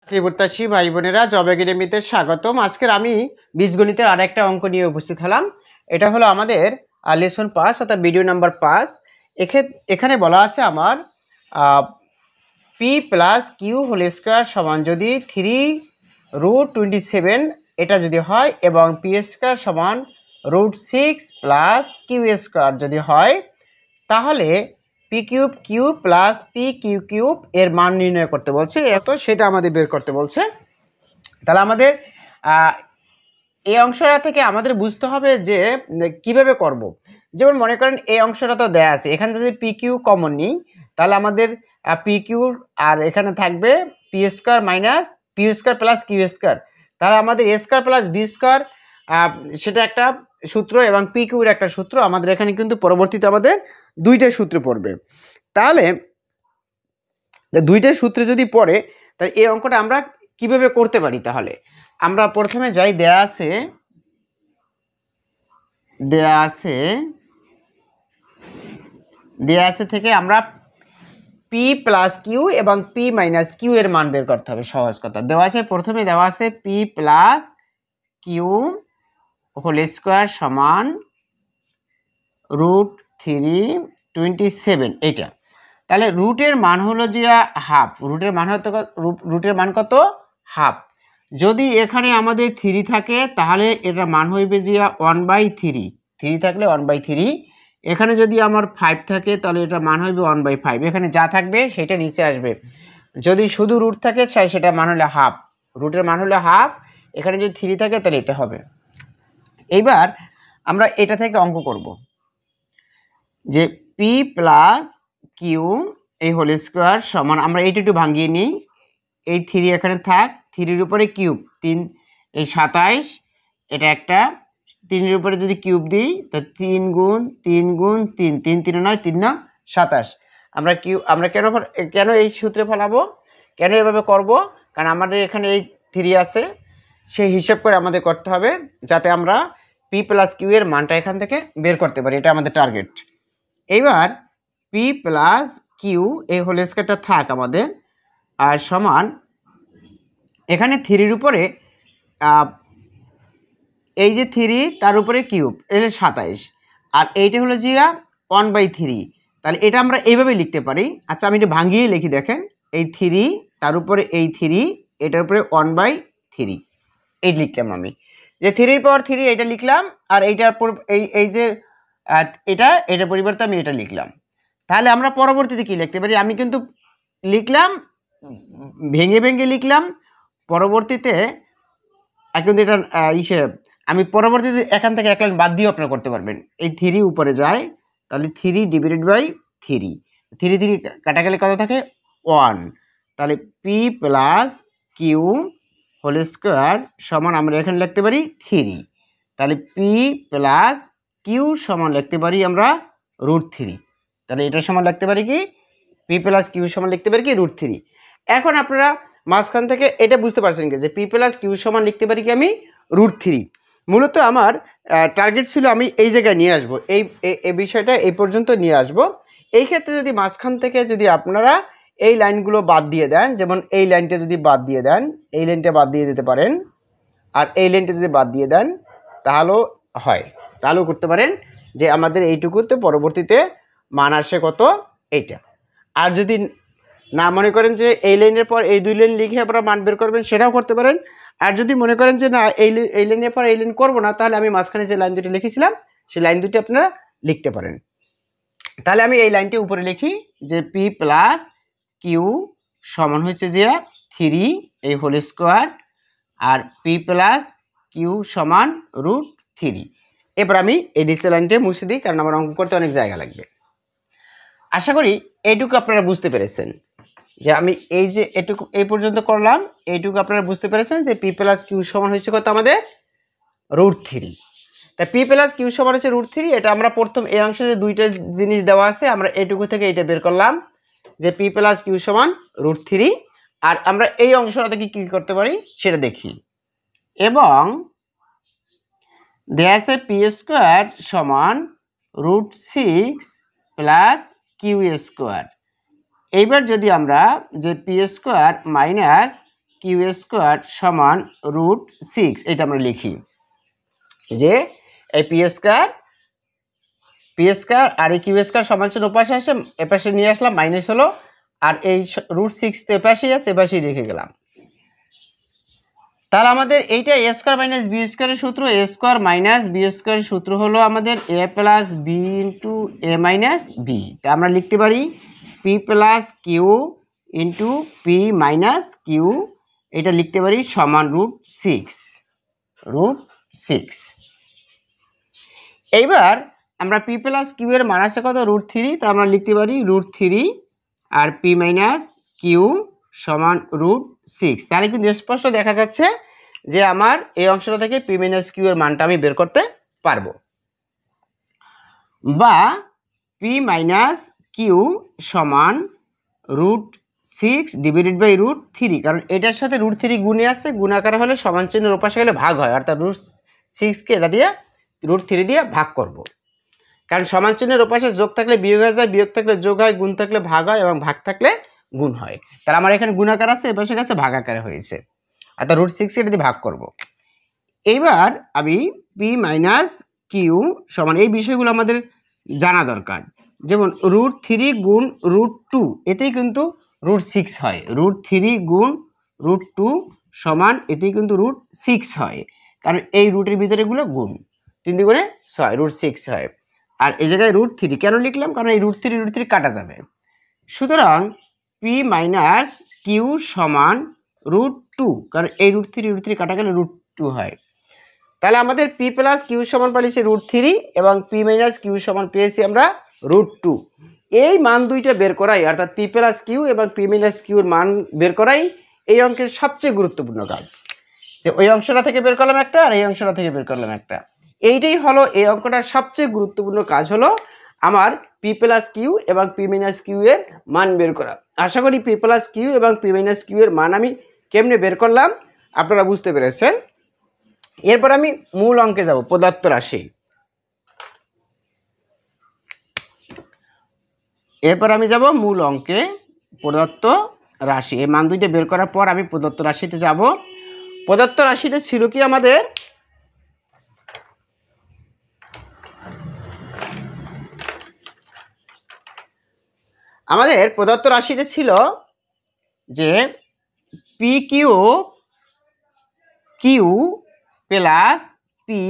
প্রত্যাশী ভাই বোনেরা জব একাডেমিতে স্বাগতম। আজকের আমি বীজগণিতের আরেকটা অঙ্ক নিয়ে উপস্থিত হলাম। এটা হলো আমাদের লেসন 5 অর্থাৎ ভিডিও নাম্বার 5। এখানে বলা আছে আমার P plus Q whole square সমান যদি 3√27 এটা যদি হয় এবং পি স্কোয়ার সমান √6 প্লাস কিউ স্কোয়ার যদি হয়, তাহলে P cube Q plus P Q cube এর মান নির্ণয় করতে বলছে, এত সেটা আমাদের বের করতে বলছে। তাহলে আমাদের এই অংশটা থেকে আমাদের বুঝতে হবে যে কিভাবে করব। যেমন মনে করেন এই অংশটা তো দেয়া আছে, এখানে যদি পি কিউ কমন নিই তাহলে আমাদের পি কিউ আর এখানে থাকবে P square minus P square plus Q square. তাহলে আমাদের A square plus B square সেটা একটা সূত্র এবং পি কিউর একটা সূত্র। আমাদের এখানে কিন্তু পরবর্তীতে আমাদের দুইটা সূত্র পড়বে। তাহলে দুইটা সূত্রে যদি পড়ে তাহলে এই অঙ্কটা আমরা কিভাবে করতে পারি। তাহলে আমরা প্রথমে যাই, দেয়া আছে থেকে আমরা পি প্লাস কিউ এবং পি মাইনাস কিউ এর মান বের করতে হবে। সহজ কথা, প্রথমে দেওয়া আছে P plus Q whole square সমান √327 এটা। তাহলে রুটের মান হলো যে হাফ, রুটের মান কত? হাফ। যদি এখানে আমাদের 3 থাকে তাহলে এটার মান হইবে যে 1/3, 3 থাকলে 1/3। এখানে যদি আমার 5 থাকে তাহলে এটার মান হইবে 1/5। এখানে যা থাকবে সেটা নিচে আসবে। যদি শুধু রুট থাকে সেটা মান হলে হাফ, রুটের মান হলে হাফ। এখানে যদি 3 থাকে তাহলে এটা হবে। এইবার আমরা এটা থেকে অঙ্ক করব যে পি প্লাস কিউ এই হোল স্কোয়ার সমান, আমরা এইটা একটু ভাঙিয়ে নিই। এই 3 এখানে থাক, 3-এর উপরে কিউব 3 এই 27, এটা একটা 3-এর উপরে যদি কিউব দিই তো 3 গুণ 3 গুণ 3, 3 3 9 3 9 27। আমরা কেন এই সূত্রে ফেলাবো, কেন এভাবে করব? কারণ আমাদের এখানে এই 3 আছে, সেই হিসাব করে আমাদের করতে হবে যাতে আমরা পি প্লাস কিউ এর মানটা এখান থেকে বের করতে পারি। এটা আমাদের টার্গেট। এইবার পি প্লাস কিউ এই হোল স্কোয়ারটা থাক আমাদের, আর সমান এখানে 3-এর উপরে এই যে 3 তার উপরে কিউব এটা 27, আর এইটা হলো যে 1/3। তাহলে এটা আমরা এইভাবে লিখতে পারি। আচ্ছা, আমি এটা ভাঙিয়ে লিখি। দেখেন, এই 3 তার উপরে এই 3, এটার উপরে 1/3 এই লিখলাম আমি, যে 3 পাওয়ার 3 এটা লিখলাম। আর এইটার এই যে এটার পরিবর্তে আমি এটা লিখলাম। তাহলে আমরা পরবর্তীতে কি লিখতে পারি? আমি কিন্তু লিখলাম ভেঙে ভেঙে লিখলাম। পরবর্তীতে এখন এটা আমি পরবর্তীতে এখান থেকে এক লাইন বাদ দিয়েও আপনারা করতে পারবেন। এই 3 উপরে যায়, তাহলে 3/3, 3 কাটা গেলে কত থাকে? 1। তাহলে P plus Q whole square সমান আমরা এখানে লিখতে পারি 3। তাহলে পি প্লাস কিউ সমান লিখতে পারি আমরা √3। তাহলে এটা সমান লিখতে পারি কি? পি প্লাস কিউ সমান লিখতে পারি কি? √3। এখন আপনারা মাঝখান থেকে এটা বুঝতে পারছেন কি যে পি প্লাস কিউ সমান লিখতে পারি কি আমি √3। মূলত আমার টার্গেট ছিল আমি এই জায়গায় নিয়ে আসবো, এই বিষয়টা এই পর্যন্ত নিয়ে আসবো। এই ক্ষেত্রে যদি মাঝখান থেকে যদি আপনারা এই লাইনগুলো বাদ দিয়ে দেন, যেমন এই লাইনটা যদি বাদ দিয়ে দেন, এই লাইনটা বাদ দিয়ে দিতে পারেন, আর এই লাইনটা যদি বাদ দিয়ে দেন তাহলেও হয়, তাহলেও করতে পারেন যে আমাদের এইটুকুতে পরবর্তীতে মান আসে কত? এইটা। আর যদি না মনে করেন যে এই লাইনের পর এই 2 লাইন লিখে আপনারা মান বের করবেন, সেটাও করতে পারেন। আর যদি মনে করেন যে না এই লাইনের পর এই লাইন করবো না, তাহলে আমি মাঝখানে যে লাইন দুটি লিখেছিলাম সেই লাইন দুটি আপনারা লিখতে পারেন। তাহলে আমি এই লাইনটি উপরে লিখি যে পি প্লাস কিউ সমান হচ্ছে যে 3 এই হোল স্কোয়ার, আর পি প্লাস কিউ সমান √3। এবার আমি এই নিচের লাইনটা মুছে দিই, কারণ আমার অঙ্ক করতে অনেক জায়গা লাগবে। আশা করি এইটুকু আপনারা বুঝতে পেরেছেন যে আমি এই যে এটুকু এই পর্যন্ত করলাম, এইটুকু আপনারা বুঝতে পেরেছেন যে পি প্লাস কিউ সমান হচ্ছে কত? আমাদের √3। তাই পি প্লাস কিউ সমান হচ্ছে √3। এটা আমরা প্রথম এই অংশে যে দুইটা জিনিস দেওয়া আছে, আমরা এইটুকু থেকে এইটা বের করলাম যে পি প্লাস কিউ সমান √3। আর আমরা এই অংশটা থেকে কী করতে পারি সেটা দেখি। এবং দেয়া আছে পি স্কোয়ার সমান √6 প্লাস কিউ স্কোয়ার। এইবার যদি আমরা যে P square minus Q square সমান √6, এটা আমরা লিখি যে এই পি স্কোয়ার আর এই কিউ স্কোয়ার সমান চিহ্ন ওপাশে আসে, এপাশে নিয়ে আসলাম, মাইনাস হলো, আর এই √6 তো এপাশেই আছে, এপাশেই রেখে গেলাম। তাহলে আমাদের এইটা এ স্কোয়ার মাইনাস বি স্কোয়ারের সূত্র, এ স্কোয়ার মাইনাস বি স্কোয়ারের সূত্র হলো আমাদের A plus B into A minus B. তা আমরা লিখতে পারি P plus Q into P minus Q, এটা লিখতে পারি সমান √6। এইবার আমরা পি প্লাস কিউ এর মান আছে কত, √3, তা আমরা লিখতে পারি √3 আর পি মাইনাস কিউ সমান √6। তাহলে কিন্তু স্পষ্ট দেখা যাচ্ছে যে আমার এই অংশটা থেকে পি মাইনাস কিউ এর মানটা আমি বের করতে পারবো, বা পি মাইনাস কিউ সমান √6 ডিভাইডেড বাই √3, কারণ এটার সাথে √3 গুণে আছে, গুণাকার হলে সমান চিহ্নের ওপাশে গেলে ভাগ হয়, অর্থাৎ √6কে এটা দিয়ে √3 দিয়ে ভাগ করব। কারণ সমান চিহ্নের ওপাশে যোগ থাকলে বিয়োগ হয়ে যায়, বিয়োগ থাকলে যোগ হয়, গুণ থাকলে ভাগ হয় এবং ভাগ থাকলে গুণ হয়। তাহলে আমার এখানে গুণাকার আছে, এপাশে গেছে ভাগাকারে হয়েছে, অর্থাৎ √6 এটা দিয়ে ভাগ করব। এইবার আমি পি মাইনাস কিউ সমান, এই বিষয়গুলো আমাদের জানা দরকার, যেমন √3 গুণ √2 এতেই কিন্তু √6 হয়, √3 গুণ √2 সমান এতেই কিন্তু √6 হয়, কারণ এই রুটের ভিতরেগুলো গুণ, 3 × 6 √6 হয়। আর এই জায়গায় √3 কেন লিখলাম, কারণ এই √3 কাটা যাবে। সুতরাং পি মাইনাস কিউ সমান √2, কারণ এই √3 কাটা গেলে √2 হয়। তাহলে আমাদের পি প্লাস কিউ সমান পাইছি √3 এবং পি মাইনাস কিউ সমান পেয়েছি আমরা √2। এই মান দুইটা বের করাই, অর্থাৎ পি প্লাস কিউ এবং পি মাইনাস কিউর মান বের করাই এই অঙ্কের সবচেয়ে গুরুত্বপূর্ণ কাজ। যে ওই অংশটা থেকে বের করলাম একটা, আর এই অংশটা থেকে বের করলাম একটা, এইটাই হলো এই অঙ্কটার সবচেয়ে গুরুত্বপূর্ণ কাজ, হলো আমার পি প্লাস কিউ এবং পি মাইনাস কিউ এর মান বের করা। আশা করি পি প্লাস কিউ এবং পি মাইনাস কিউ এর মান আমি কেমনে বের করলাম আপনারা বুঝতে পেরেছেন। এরপর আমি মূল অঙ্কে যাব, প্রদত্ত রাশি। এরপর আমি যাব মূল অঙ্কে, প্রদত্ত রাশি। এই মান দুইটা বের করার পর আমি প্রদত্ত রাশিতে যাব। প্রদত্ত রাশিটা ছিল কি আমাদের, প্রদত্ত রাশিটা ছিল যে P Q plus P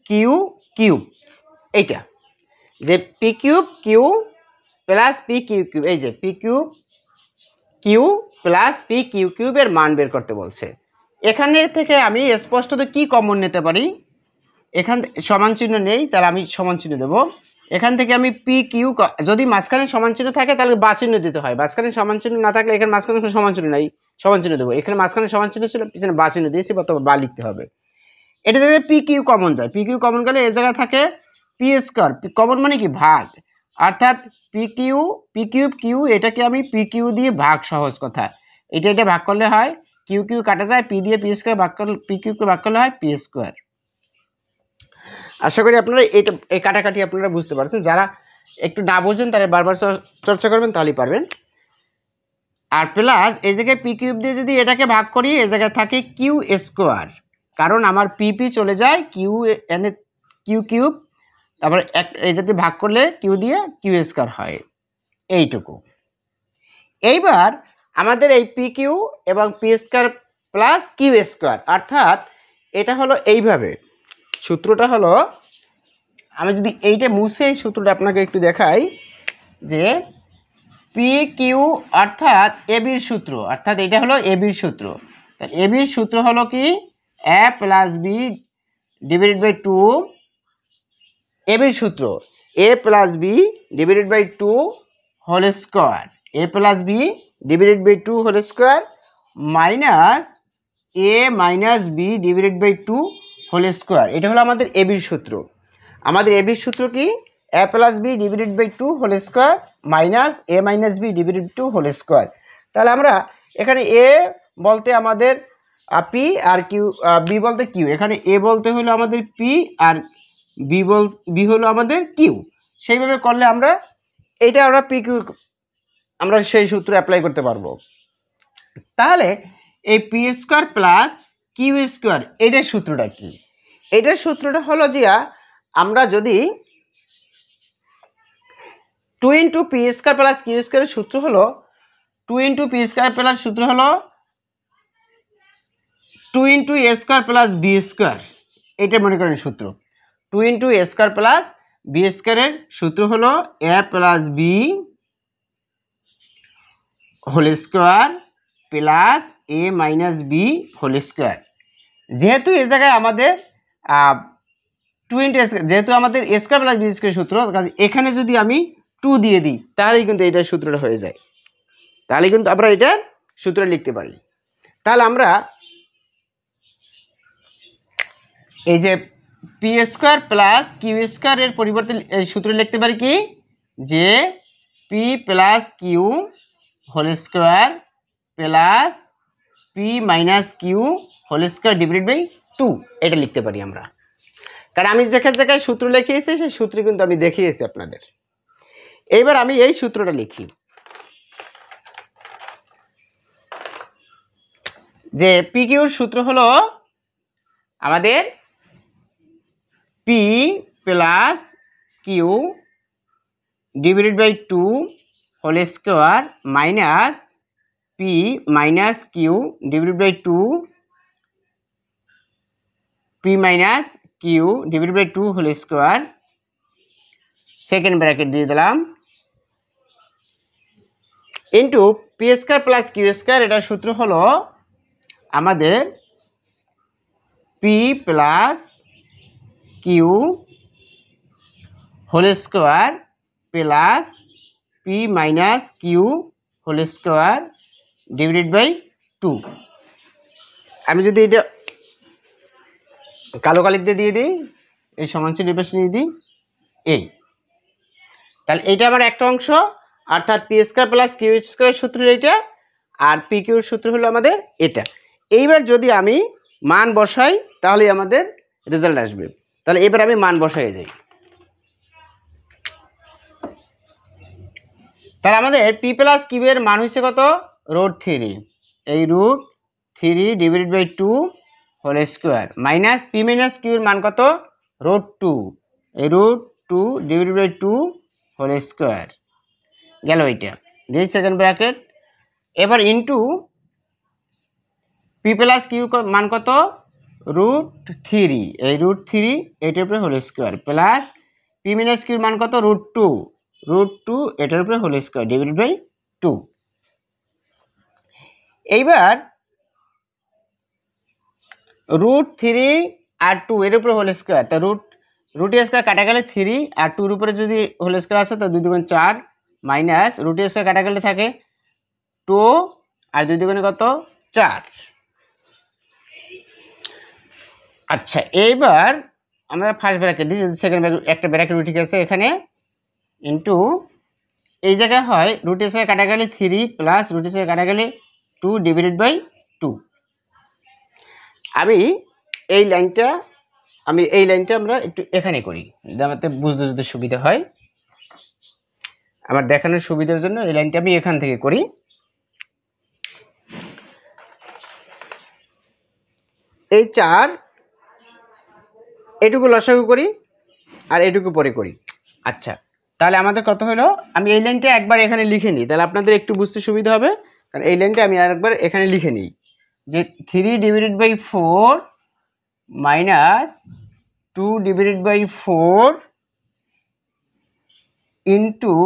Q cube, এইটা যে P Q plus P Q, এই যে পি কিউ প্লাস পি কিউবের মান বের করতে বলছে। এখানে থেকে আমি স্পষ্টত কি কমন নিতে পারি, এখান সমান চিহ্ন নেই, তাহলে আমি সমান চিহ্ন দেবো। এখান থেকে আমি পি কিউ, যদি মাঝখানে সমান চিহ্ন থাকে তাহলে বা চিহ্ন দিতে হয়, মাঝখানে সমান চিহ্ন না থাকলে এখানে মাঝখানে সমান চিহ্ন নাই, সমান চিহ্ন দেবো। এখানে মাঝখানে সমান চিহ্ন ছিল, পিছনে বা চিহ্ন দিয়েছি, বা লিখতে হবে। এটা যদি পি কিউ কমন যায়, পি কিউ কমন গেলে এ জায়গায় থাকে পি স্কোয়ার, কমন মানে কি ভাগ, অর্থাৎ পি কিউব কিউ, এটাকে আমি পি কিউ দিয়ে ভাগ, সহজ কথা, এটা ভাগ করলে হয় কিউ কাটা যায়, পি দিয়ে পি স্কোয়ার ভাগ করলে, পি কিউকে ভাগ করলে হয় পি স্কোয়ার। আশা করি আপনারা এই কাটাকাটি আপনারা বুঝতে পারছেন, যারা একটু না বোঝেন তারা বারবার চর্চা করবেন, তাহলেই পারবেন। আর প্লাস এই জায়গায় পি কিউব দিয়ে যদি এটাকে ভাগ করি, এই জায়গায় থাকে কিউ স্কোয়ার, কারণ আমার পি চলে যায় কিউ কিউব, তারপর এটাতে ভাগ করলে কিউ দিয়ে কিউ স্কোয়ার হয়, এইটুকু। এইবার আমাদের এই পি কিউ এবং P square plus Q square, অর্থাৎ এটা হলো এইভাবে, সূত্রটা হলো, আমি যদি এইটা মুছে এই সূত্রটা আপনাকে একটু দেখাই, যে পি কিউ অর্থাৎ এবির সূত্র, অর্থাৎ এটা হলো এবির সূত্র। এবির সূত্র হলো কি A plus B divided by 2, এবির সূত্র A plus B divided by 2 whole square, A plus B divided by 2 whole square minus A minus B divided by 2 whole square. এটা হলো আমাদের এবির সূত্র। আমাদের এবির সূত্র কি A plus B divided by 2 whole square minus A minus B divided 2 whole square. তাহলে আমরা এখানে এ বলতে আমাদের পি আর কিউ, বি বলতে কিউ, এখানে এ বলতে হলো আমাদের পি আর বি হলো আমাদের কিউ। সেইভাবে করলে আমরা এইটা আমরা পি কিউ আমরা সেই সূত্র অ্যাপ্লাই করতে পারবো। তাহলে এই P square plus Q square এটার সূত্রটা কি? এটার সূত্রটা হলো যে আমরা যদি 2 into P square plus Q স্কোয়ারের সূত্র হলো 2 ইন্টু পি স্কোয়ার প্লাস সূত্র হলো 2 into A square plus B square, এটা মনে করেন সূত্র। 2 into A square plus B স্কোয়ারের সূত্র হলো A plus B whole square plus A minus B whole square. যেহেতু এ জায়গায় আমাদের 2 ইন্টু যেহেতু আমাদের A square plus B square সূত্র, এখানে যদি আমি 2 দিয়ে দিই তাহলেই কিন্তু এটার সূত্রটা হয়ে যায়, তাহলে কিন্তু আমরা এটার সূত্র লিখতে পারি। তাহলে আমরা এই যে P square plus Q square এর পরিবর্তে এই সূত্র লিখতে পারি কি, যে P plus Q whole square plus P minus Q whole square divided by 2, এটা লিখতে পারি আমরা। কারণ আমি যেখানে জায়গায় সূত্র লিখিয়েছি সেই সূত্র কিন্তু আমি দেখিয়েছি আপনাদের। এইবার আমি এই সূত্রটা লিখি, যে পি কিউর সূত্র হলো আমাদের P plus Q divided by 2 whole square minus P minus Q divided by 2 P minus Q divided by 2 whole square, second bracket দিয়ে দিলাম, into P square plus Q square, এটার সূত্র হলো আমাদের P plus Q whole square plus P minus Q whole square divided by 2। আমি যদি এটা কালো কালি দিয়ে দিই, এই সমানচিহ্ন পাশে নিয়ে দিই এই, তাহলে এইটা আমার একটা অংশ, অর্থাৎ পি স্কোয়ার প্লাস কিউ স্কোয়ারের সূত্র এইটা, আর পি কিউর সূত্র হলো আমাদের এটা। এইবার যদি আমি মান বসাই তাহলে আমাদের রেজাল্ট আসবে। তাহলে এবার আমি মান বসাই যাই, তাহলে আমাদের পি প্লাস কিউ এর মান হচ্ছে কত, √3, এই √3 divided by 2 whole square minus P minus কিউর মান কত, √2, এই √2 ডিভাইডেড বাই 2 হোল স্কোয়ার গেল এইটা দিয়ে সেকেন্ড ব্র্যাকেট। এবার ইন্টু পি প্লাস কিউ মান কত, √3, এই √3 এটার উপরে whole square plus P minus কিউর মান কত, √2 এটার উপরে হোল স্কোয়ার ডিভাইডেড বাই 2। এইবার √3 আর 2 এর উপরে হোল স্কোয়ার, তা √√, স্কোয়ার কাটা গেলে 3 আর 2 এর উপরে যদি হোল স্কোয়ার আছে তা 2 × 4 মাইনাস √, স্কোয়ার কাটা গেলে থাকে 2 আর 2 × কত, 4। আচ্ছা, এইবার আমরা ফার্স্ট ব্র্যাকেট দিই, সেকেন্ড ব্র্যাকেট একটা ব্র্যাকেট ঠিক আছে এখানে, ইন্টু এই জায়গায় হয় √, স্কোয়ার কাটা গেলে 3 প্লাস √, স্কোয়ার কাটা গেলে 2 ডিভাইডেড বাই 2। আমি এই লাইনটা আমরা একটু এখানে করি, আমাদের বুঝতে যদি সুবিধা হয়, আমার দেখানোর সুবিধার জন্য এই লাইনটা আমি এখান থেকে করি। এই 4 এটুকু লসাগু করি আর এটুকু পরে করি। আচ্ছা, তাহলে আমাদের কত হলো, আমি এই লাইনটা একবার এখানে লিখে নিই, তাহলে আপনাদের একটু বুঝতে সুবিধা হবে। কারণ এই লাইনটা আমি আরেকবার এখানে লিখে নিই, যে 3 divided by 4 minus 2 divided by 4 into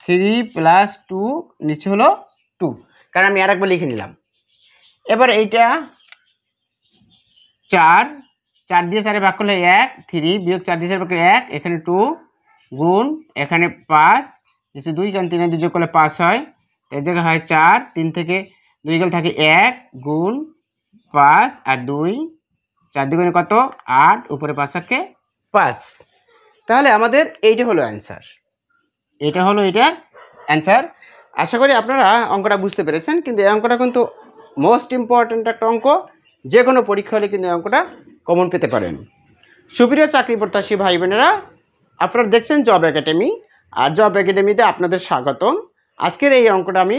3 plus 2 নিচে হলো 2, কারণ আমি আরেকবার লিখে নিলাম। এবার এইটা 4 দিয়ে 4 ভাগ করলে 1, 3 বিয়োগ 4 দিয়ে 4 ভাগ করলে 1, এখানে 2 গুণ এখানে 5 নিচে 2, কারণ 3 আর 2 যোগ করলে 5 হয়, এই জায়গায় হয় 4, 3 থেকে 2 গেলে থাকে 1 গুণ 5 আর 2, 4 2 কত, 8, উপরে 5 থাকে 5। তাহলে আমাদের এইটা হলো অ্যান্সার, এটা হলো এটার অ্যান্সার। আশা করি আপনারা অঙ্কটা বুঝতে পেরেছেন, কিন্তু এই অঙ্কটা কিন্তু মোস্ট ইম্পর্ট্যান্ট একটা অঙ্ক, যে কোনো পরীক্ষা হলে কিন্তু এই অঙ্কটা কমন পেতে পারেন। সুপ্রিয় চাকরি প্রত্যাশী ভাই বোনেরা, আপনারা দেখছেন জব একাডেমি, আর জব একাডেমিতে আপনাদের স্বাগতম। আজকের এই অঙ্কটা আমি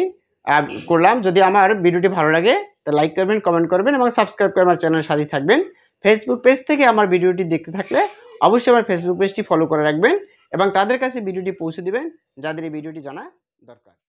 করলাম। যদি আমার ভিডিওটি ভালো লাগে তা লাইক করবেন, কমেন্ট করবেন এবং সাবস্ক্রাইব করে আমার চ্যানেলের সাথে থাকবেন। ফেসবুক পেজ থেকে আমার ভিডিওটি দেখতে থাকলে অবশ্যই আমার ফেসবুক পেজটি ফলো করে রাখবেন এবং তাদের কাছে ভিডিওটি পৌঁছে দিবেন যাদের এই ভিডিওটি জানা দরকার।